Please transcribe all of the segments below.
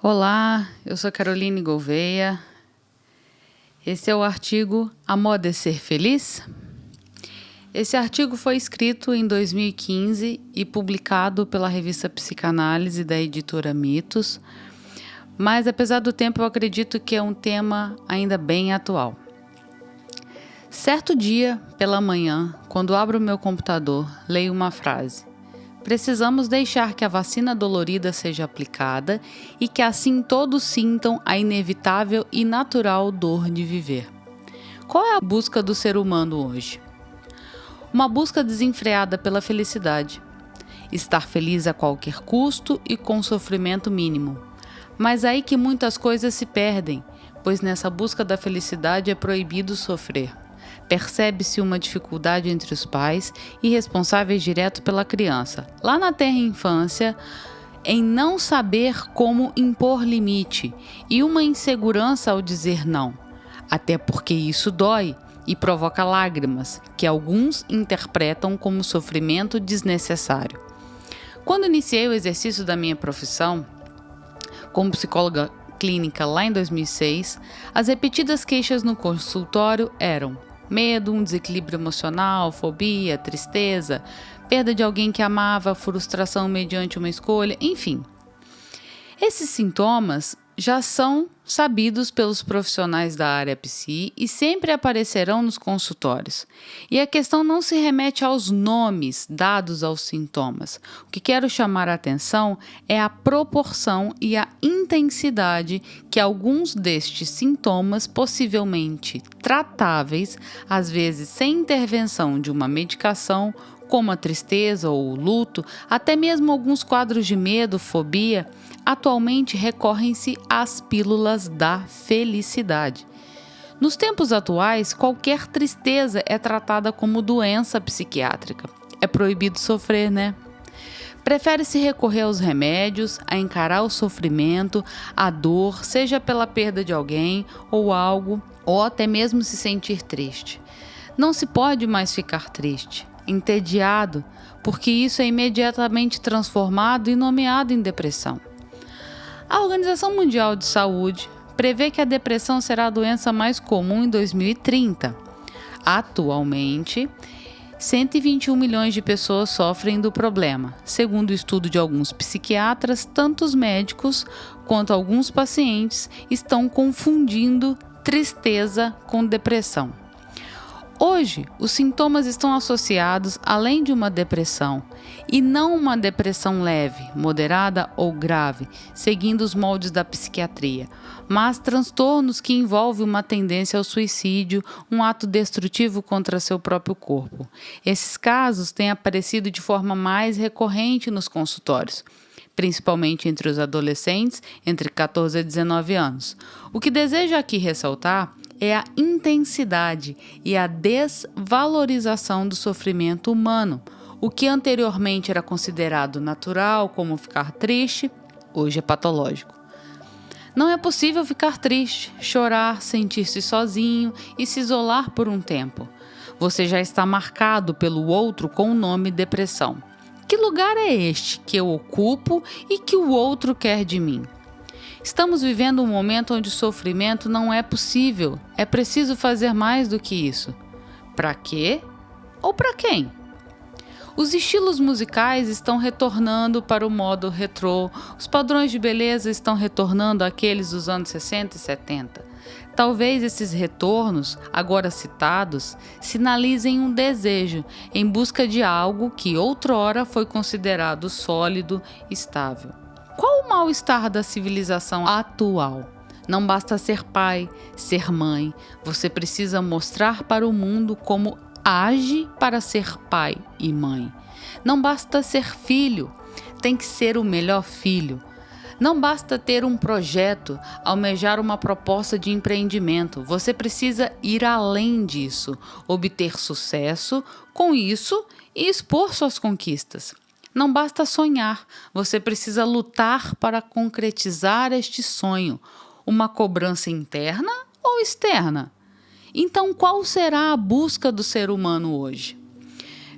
Olá, eu sou Caroline Gouveia. Esse é o artigo A Moda é Ser Feliz? Esse artigo foi escrito em 2015 e publicado pela revista Psicanálise da editora Mitos, mas apesar do tempo eu acredito que é um tema ainda bem atual. Certo dia, pela manhã, quando abro meu computador, leio uma frase: precisamos deixar que a vacina dolorida seja aplicada e que assim todos sintam a inevitável e natural dor de viver. Qual é a busca do ser humano hoje? Uma busca desenfreada pela felicidade. Estar feliz a qualquer custo e com sofrimento mínimo. Mas aí que muitas coisas se perdem, pois nessa busca da felicidade é proibido sofrer. Percebe-se uma dificuldade entre os pais e responsáveis direto pela criança, lá na tenra infância, em não saber como impor limite e uma insegurança ao dizer não, até porque isso dói e provoca lágrimas, que alguns interpretam como sofrimento desnecessário. Quando iniciei o exercício da minha profissão, como psicóloga clínica lá em 2006, as repetidas queixas no consultório eram medo, um desequilíbrio emocional, fobia, tristeza, perda de alguém que amava, frustração mediante uma escolha, enfim. Esses sintomas já são sabidos pelos profissionais da área psi e sempre aparecerão nos consultórios. E a questão não se remete aos nomes dados aos sintomas. O que quero chamar a atenção é a proporção e a intensidade que alguns destes sintomas, possivelmente tratáveis, às vezes sem intervenção de uma medicação, como a tristeza ou o luto, até mesmo alguns quadros de medo, fobia, atualmente recorrem-se às pílulas da felicidade. Nos tempos atuais, qualquer tristeza é tratada como doença psiquiátrica. É proibido sofrer, né? Prefere-se recorrer aos remédios, a encarar o sofrimento, a dor, seja pela perda de alguém ou algo, ou até mesmo se sentir triste. Não se pode mais ficar triste, entediado, porque isso é imediatamente transformado e nomeado em depressão. A Organização Mundial de Saúde prevê que a depressão será a doença mais comum em 2030. Atualmente, 121 milhões de pessoas sofrem do problema. Segundo o estudo de alguns psiquiatras, tanto os médicos quanto alguns pacientes estão confundindo tristeza com depressão. Hoje, os sintomas estão associados, além de uma depressão, e não uma depressão leve, moderada ou grave, seguindo os moldes da psiquiatria, mas transtornos que envolvem uma tendência ao suicídio, um ato destrutivo contra seu próprio corpo. Esses casos têm aparecido de forma mais recorrente nos consultórios, principalmente entre os adolescentes entre 14 e 19 anos. O que desejo aqui ressaltar é a intensidade e a desvalorização do sofrimento humano. O que anteriormente era considerado natural, como ficar triste, hoje é patológico. Não é possível ficar triste, chorar, sentir-se sozinho e se isolar por um tempo. Você já está marcado pelo outro com o nome depressão. Que lugar é este que eu ocupo e que o outro quer de mim? Estamos vivendo um momento onde o sofrimento não é possível. É preciso fazer mais do que isso. Para quê? Ou para quem? Os estilos musicais estão retornando para o modo retrô. Os padrões de beleza estão retornando àqueles dos anos 60 e 70. Talvez esses retornos, agora citados, sinalizem um desejo em busca de algo que outrora foi considerado sólido e estável. Qual o mal-estar da civilização atual? Não basta ser pai, ser mãe. Você precisa mostrar para o mundo como age para ser pai e mãe. Não basta ser filho, tem que ser o melhor filho. Não basta ter um projeto, almejar uma proposta de empreendimento. Você precisa ir além disso, obter sucesso com isso e expor suas conquistas. Não basta sonhar, você precisa lutar para concretizar este sonho. Uma cobrança interna ou externa? Então, qual será a busca do ser humano hoje?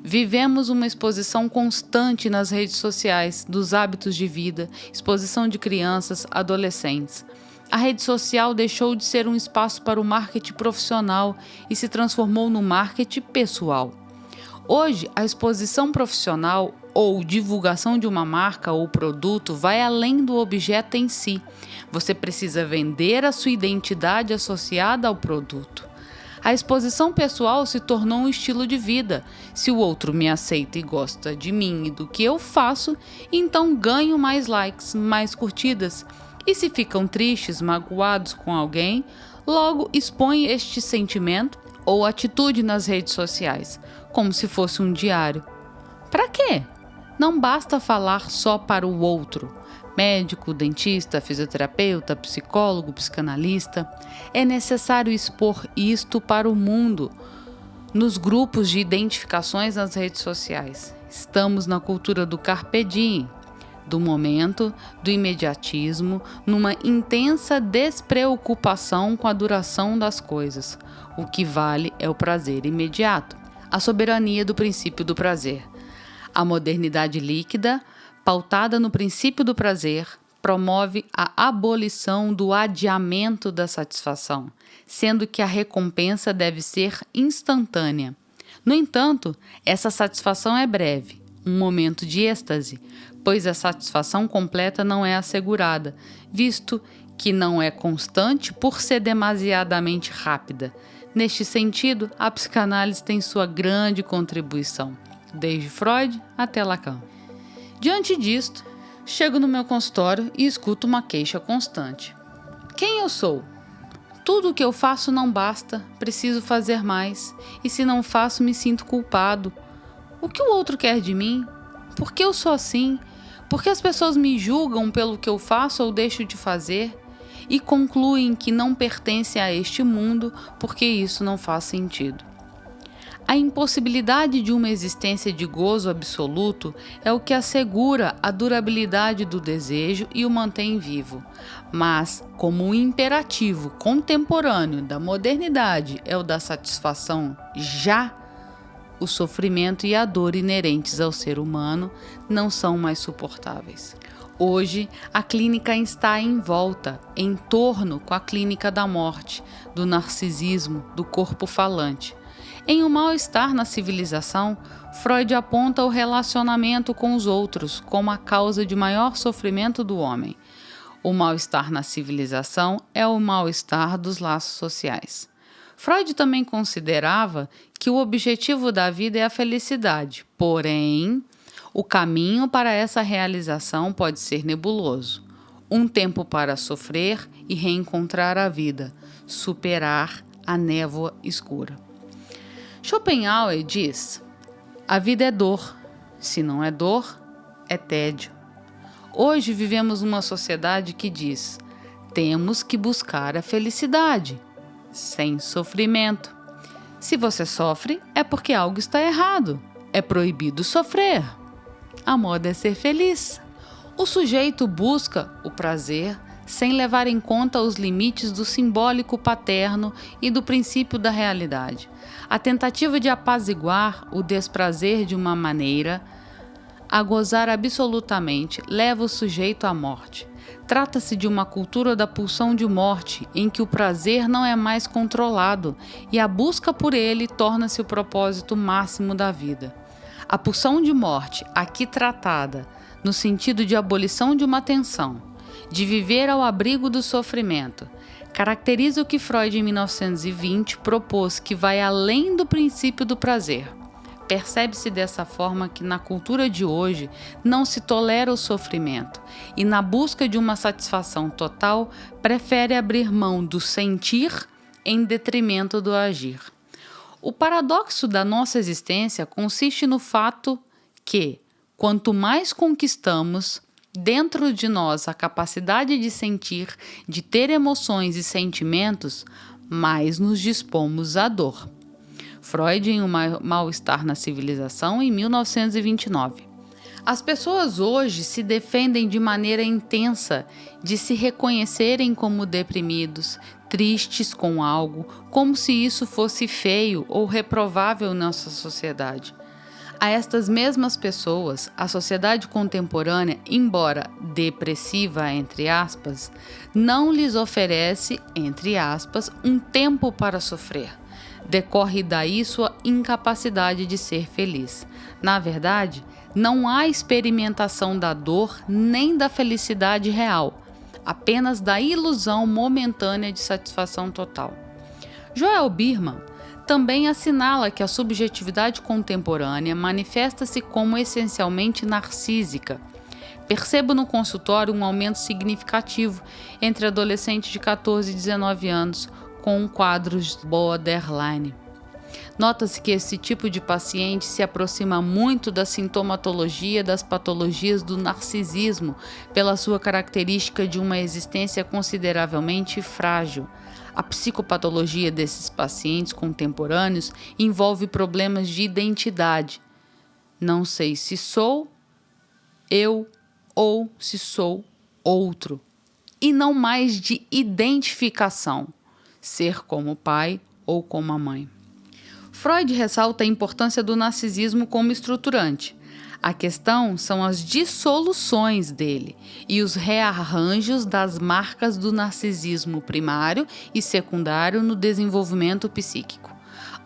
Vivemos uma exposição constante nas redes sociais dos hábitos de vida, exposição de crianças, adolescentes. A rede social deixou de ser um espaço para o marketing profissional e se transformou no marketing pessoal. Hoje, a exposição profissional ou divulgação de uma marca ou produto vai além do objeto em si. Você precisa vender a sua identidade associada ao produto. A exposição pessoal se tornou um estilo de vida. Se o outro me aceita e gosta de mim e do que eu faço, então ganho mais likes, mais curtidas. E se ficam tristes, magoados com alguém, logo expõe este sentimento ou atitude nas redes sociais, como se fosse um diário. Para quê? Não basta falar só para o outro. Médico, dentista, fisioterapeuta, psicólogo, psicanalista. É necessário expor isto para o mundo, nos grupos de identificações nas redes sociais. Estamos na cultura do carpe diem, do momento, do imediatismo, numa intensa despreocupação com a duração das coisas. O que vale é o prazer imediato, a soberania do princípio do prazer. A modernidade líquida, pautada no princípio do prazer, promove a abolição do adiamento da satisfação, sendo que a recompensa deve ser instantânea. No entanto, essa satisfação é breve, um momento de êxtase, pois a satisfação completa não é assegurada, visto que não é constante por ser demasiadamente rápida. Neste sentido, a psicanálise tem sua grande contribuição, desde Freud até Lacan. Diante disto, chego no meu consultório e escuto uma queixa constante. Quem eu sou? Tudo o que eu faço não basta, preciso fazer mais, e se não faço me sinto culpado. O que o outro quer de mim? Por que eu sou assim? Por que as pessoas me julgam pelo que eu faço ou deixo de fazer? E concluem que não pertencem a este mundo porque isso não faz sentido. A impossibilidade de uma existência de gozo absoluto é o que assegura a durabilidade do desejo e o mantém vivo. Mas, como o imperativo contemporâneo da modernidade é o da satisfação já, o sofrimento e a dor inerentes ao ser humano não são mais suportáveis. Hoje, a clínica está em volta, em torno com a clínica da morte, do narcisismo, do corpo falante. Em O Mal-Estar na Civilização, Freud aponta o relacionamento com os outros como a causa de maior sofrimento do homem. O mal-estar na civilização é o mal-estar dos laços sociais. Freud também considerava que o objetivo da vida é a felicidade, porém, o caminho para essa realização pode ser nebuloso. Um tempo para sofrer e reencontrar a vida, superar a névoa escura. Schopenhauer diz: a vida é dor, se não é dor, é tédio. Hoje vivemos numa sociedade que diz: temos que buscar a felicidade, sem sofrimento. Se você sofre, é porque algo está errado. É proibido sofrer. A moda é ser feliz. O sujeito busca o prazer sem levar em conta os limites do simbólico paterno e do princípio da realidade. A tentativa de apaziguar o desprazer de uma maneira a gozar absolutamente leva o sujeito à morte. Trata-se de uma cultura da pulsão de morte, em que o prazer não é mais controlado e a busca por ele torna-se o propósito máximo da vida. A pulsão de morte, aqui tratada no sentido de abolição de uma tensão, de viver ao abrigo do sofrimento, caracteriza o que Freud, em 1920, propôs que vai além do princípio do prazer. Percebe-se dessa forma que na cultura de hoje não se tolera o sofrimento e, na busca de uma satisfação total, prefere abrir mão do sentir em detrimento do agir. O paradoxo da nossa existência consiste no fato que, quanto mais conquistamos dentro de nós a capacidade de sentir, de ter emoções e sentimentos, mais nos dispomos à dor. Freud, em O Mal-Estar na Civilização, em 1929. As pessoas hoje se defendem de maneira intensa de se reconhecerem como deprimidos, tristes com algo, como se isso fosse feio ou reprovável em nossa sociedade. A estas mesmas pessoas, a sociedade contemporânea, embora depressiva, entre aspas, não lhes oferece, entre aspas, um tempo para sofrer. Decorre daí sua incapacidade de ser feliz. Na verdade, não há experimentação da dor nem da felicidade real, apenas da ilusão momentânea de satisfação total. Joel Birman também assinala que a subjetividade contemporânea manifesta-se como essencialmente narcísica. Percebo no consultório um aumento significativo entre adolescentes de 14 e 19 anos com quadros borderline. Nota-se que esse tipo de paciente se aproxima muito da sintomatologia das patologias do narcisismo pela sua característica de uma existência consideravelmente frágil. A psicopatologia desses pacientes contemporâneos envolve problemas de identidade. Não sei se sou eu ou se sou outro. E não mais de identificação, ser como pai ou como a mãe. Freud ressalta a importância do narcisismo como estruturante. A questão são as dissoluções dele e os rearranjos das marcas do narcisismo primário e secundário no desenvolvimento psíquico.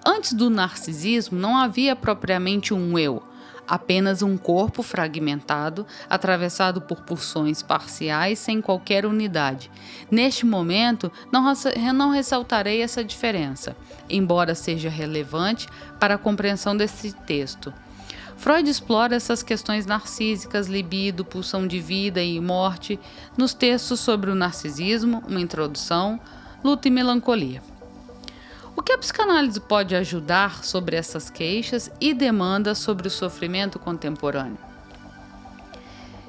Antes do narcisismo não havia propriamente um eu, apenas um corpo fragmentado, atravessado por pulsões parciais sem qualquer unidade. Neste momento, não ressaltarei essa diferença, embora seja relevante para a compreensão desse texto. Freud explora essas questões narcísicas, libido, pulsão de vida e morte, nos textos sobre o narcisismo, uma introdução, luta e melancolia. O que a psicanálise pode ajudar sobre essas queixas e demandas sobre o sofrimento contemporâneo?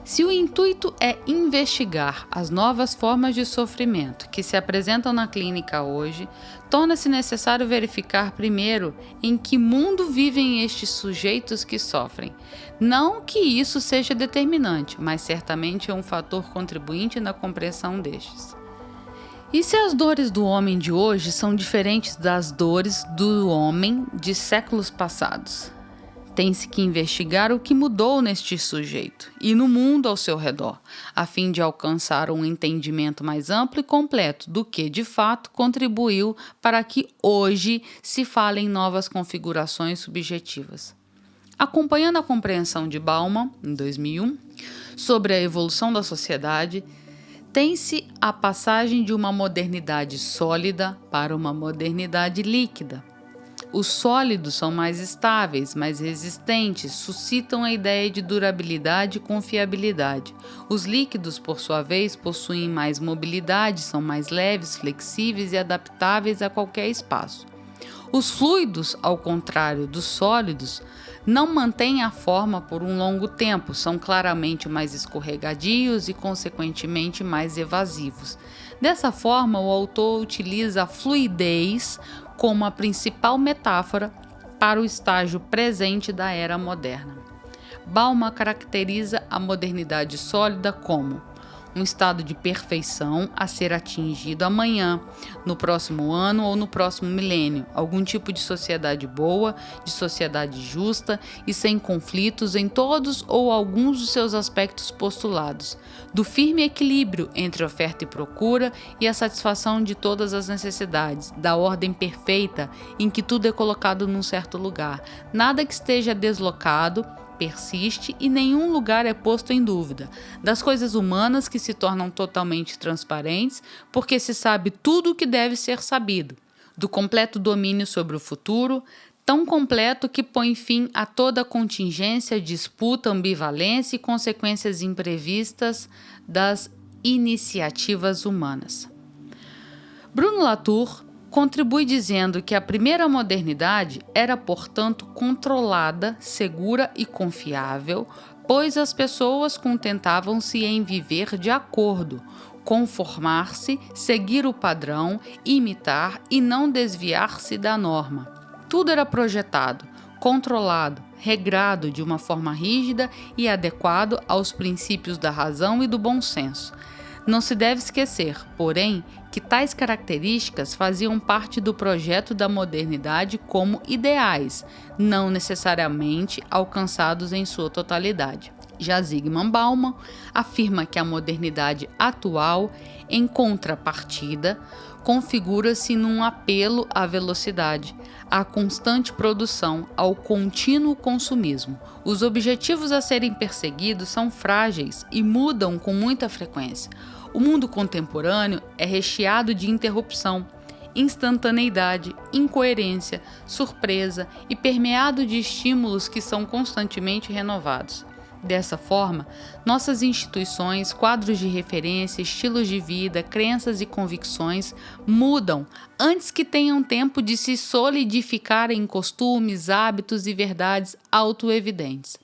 Se o intuito é investigar as novas formas de sofrimento que se apresentam na clínica hoje, torna-se necessário verificar primeiro em que mundo vivem estes sujeitos que sofrem. Não que isso seja determinante, mas certamente é um fator contribuinte na compreensão destes. E se as dores do homem de hoje são diferentes das dores do homem de séculos passados? Tem-se que investigar o que mudou neste sujeito e no mundo ao seu redor, a fim de alcançar um entendimento mais amplo e completo do que, de fato, contribuiu para que hoje se fale em novas configurações subjetivas. Acompanhando a compreensão de Bauman, em 2001, sobre a evolução da sociedade, tem-se a passagem de uma modernidade sólida para uma modernidade líquida. Os sólidos são mais estáveis, mais resistentes, suscitam a ideia de durabilidade e confiabilidade. Os líquidos, por sua vez, possuem mais mobilidade, são mais leves, flexíveis e adaptáveis a qualquer espaço. Os fluidos, ao contrário dos sólidos, não mantêm a forma por um longo tempo, são claramente mais escorregadios e, consequentemente, mais evasivos. Dessa forma, o autor utiliza a fluidez como a principal metáfora para o estágio presente da era moderna. Bauman caracteriza a modernidade sólida como um estado de perfeição a ser atingido amanhã, no próximo ano ou no próximo milênio, algum tipo de sociedade boa, de sociedade justa e sem conflitos em todos ou alguns dos seus aspectos postulados, do firme equilíbrio entre oferta e procura e a satisfação de todas as necessidades, da ordem perfeita em que tudo é colocado num certo lugar, nada que esteja deslocado, persiste e nenhum lugar é posto em dúvida, das coisas humanas que se tornam totalmente transparentes porque se sabe tudo o que deve ser sabido, do completo domínio sobre o futuro, tão completo que põe fim a toda contingência, disputa, ambivalência e consequências imprevistas das iniciativas humanas. Bruno Latour contribui dizendo que a primeira modernidade era, portanto, controlada, segura e confiável, pois as pessoas contentavam-se em viver de acordo, conformar-se, seguir o padrão, imitar e não desviar-se da norma. Tudo era projetado, controlado, regrado de uma forma rígida e adequado aos princípios da razão e do bom senso. Não se deve esquecer, porém, que tais características faziam parte do projeto da modernidade como ideais, não necessariamente alcançados em sua totalidade. Já Zygmunt Bauman afirma que a modernidade atual, em contrapartida, configura-se num apelo à velocidade, à constante produção, ao contínuo consumismo. Os objetivos a serem perseguidos são frágeis e mudam com muita frequência. O mundo contemporâneo é recheado de interrupção, instantaneidade, incoerência, surpresa e permeado de estímulos que são constantemente renovados. Dessa forma, nossas instituições, quadros de referência, estilos de vida, crenças e convicções mudam antes que tenham tempo de se solidificar em costumes, hábitos e verdades autoevidentes.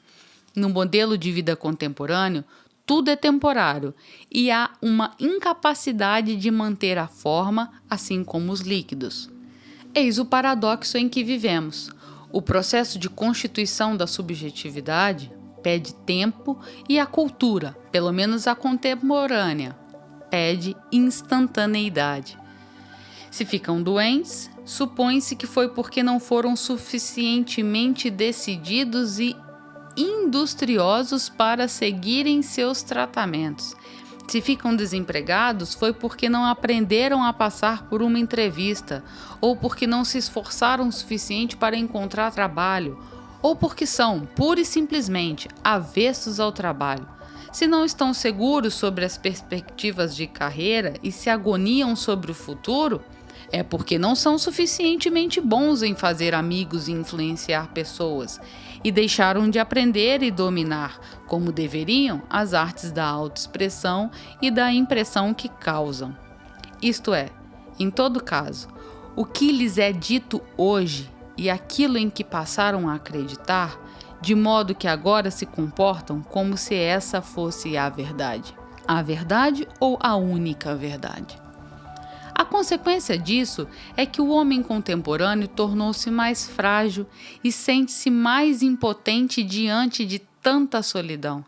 No modelo de vida contemporâneo, tudo é temporário e há uma incapacidade de manter a forma, assim como os líquidos. Eis o paradoxo em que vivemos. O processo de constituição da subjetividade pede tempo e a cultura, pelo menos a contemporânea, pede instantaneidade. Se ficam doentes, supõe-se que foi porque não foram suficientemente decididos e industriosos para seguirem seus tratamentos. Se ficam desempregados, foi porque não aprenderam a passar por uma entrevista, ou porque não se esforçaram o suficiente para encontrar trabalho, ou porque são, pura e simplesmente, avessos ao trabalho. Se não estão seguros sobre as perspectivas de carreira e se agoniam sobre o futuro, é porque não são suficientemente bons em fazer amigos e influenciar pessoas, e deixaram de aprender e dominar, como deveriam, as artes da autoexpressão e da impressão que causam. Isto é, em todo caso, o que lhes é dito hoje e aquilo em que passaram a acreditar, de modo que agora se comportam como se essa fosse a verdade. A verdade ou a única verdade? A consequência disso é que o homem contemporâneo tornou-se mais frágil e sente-se mais impotente diante de tanta solidão.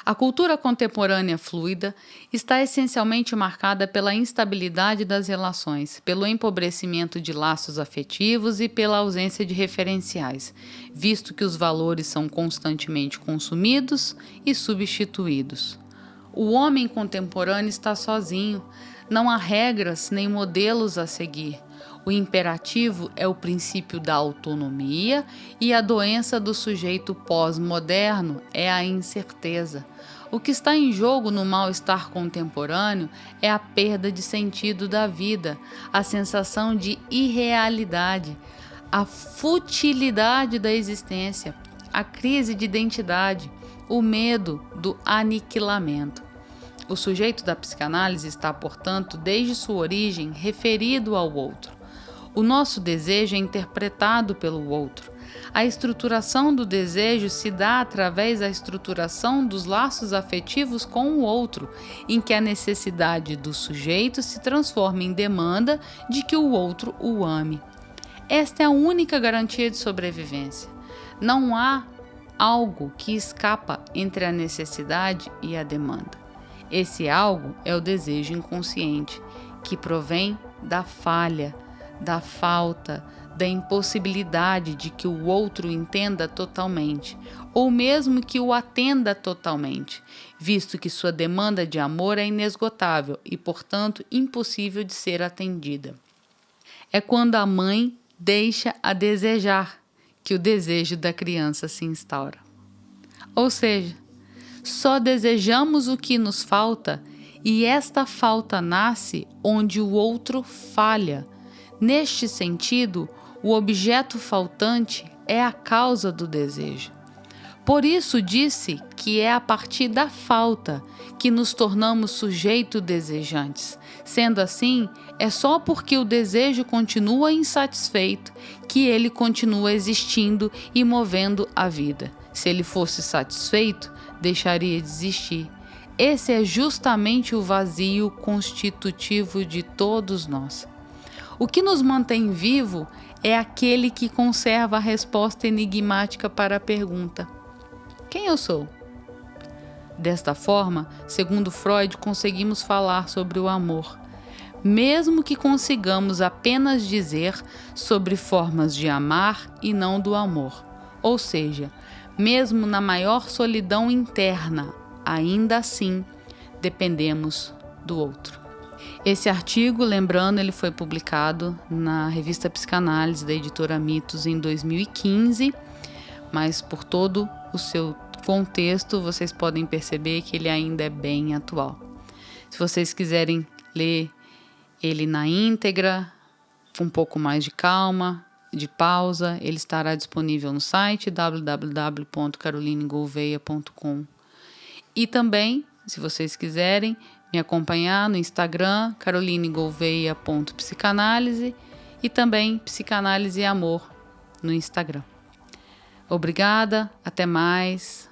A cultura contemporânea fluida está essencialmente marcada pela instabilidade das relações, pelo empobrecimento de laços afetivos e pela ausência de referenciais, visto que os valores são constantemente consumidos e substituídos. O homem contemporâneo está sozinho, não há regras nem modelos a seguir. O imperativo é o princípio da autonomia e a doença do sujeito pós-moderno é a incerteza. O que está em jogo no mal-estar contemporâneo é a perda de sentido da vida, a sensação de irrealidade, a futilidade da existência, a crise de identidade, o medo do aniquilamento. O sujeito da psicanálise está, portanto, desde sua origem, referido ao outro. O nosso desejo é interpretado pelo outro. A estruturação do desejo se dá através da estruturação dos laços afetivos com o outro, em que a necessidade do sujeito se transforma em demanda de que o outro o ame. Esta é a única garantia de sobrevivência. Não há algo que escapa entre a necessidade e a demanda. Esse algo é o desejo inconsciente, que provém da falha, da falta, da impossibilidade de que o outro entenda totalmente, ou mesmo que o atenda totalmente, visto que sua demanda de amor é inesgotável e, portanto, impossível de ser atendida. É quando a mãe deixa a desejar que o desejo da criança se instaura. Ou seja, só desejamos o que nos falta e esta falta nasce onde o outro falha. Neste sentido, o objeto faltante é a causa do desejo. Por isso disse que é a partir da falta que nos tornamos sujeitos desejantes. Sendo assim, é só porque o desejo continua insatisfeito que ele continua existindo e movendo a vida. Se ele fosse satisfeito, deixaria de existir. Esse é justamente o vazio constitutivo de todos nós. O que nos mantém vivo é aquele que conserva a resposta enigmática para a pergunta: quem eu sou? Desta forma, segundo Freud, conseguimos falar sobre o amor, mesmo que consigamos apenas dizer sobre formas de amar e não do amor. Ou seja, mesmo na maior solidão interna, ainda assim dependemos do outro. Esse artigo, lembrando, ele foi publicado na revista Psicanálise da editora Mitos em 2015, mas por todo o seu contexto vocês podem perceber que ele ainda é bem atual. Se vocês quiserem ler ele na íntegra, com um pouco mais de calma, de pausa, ele estará disponível no site www.carolinegouveia.com. E também, se vocês quiserem me acompanhar no Instagram, carolinegouveia.psicanálise, e também Psicanálise e Amor no Instagram. Obrigada, até mais.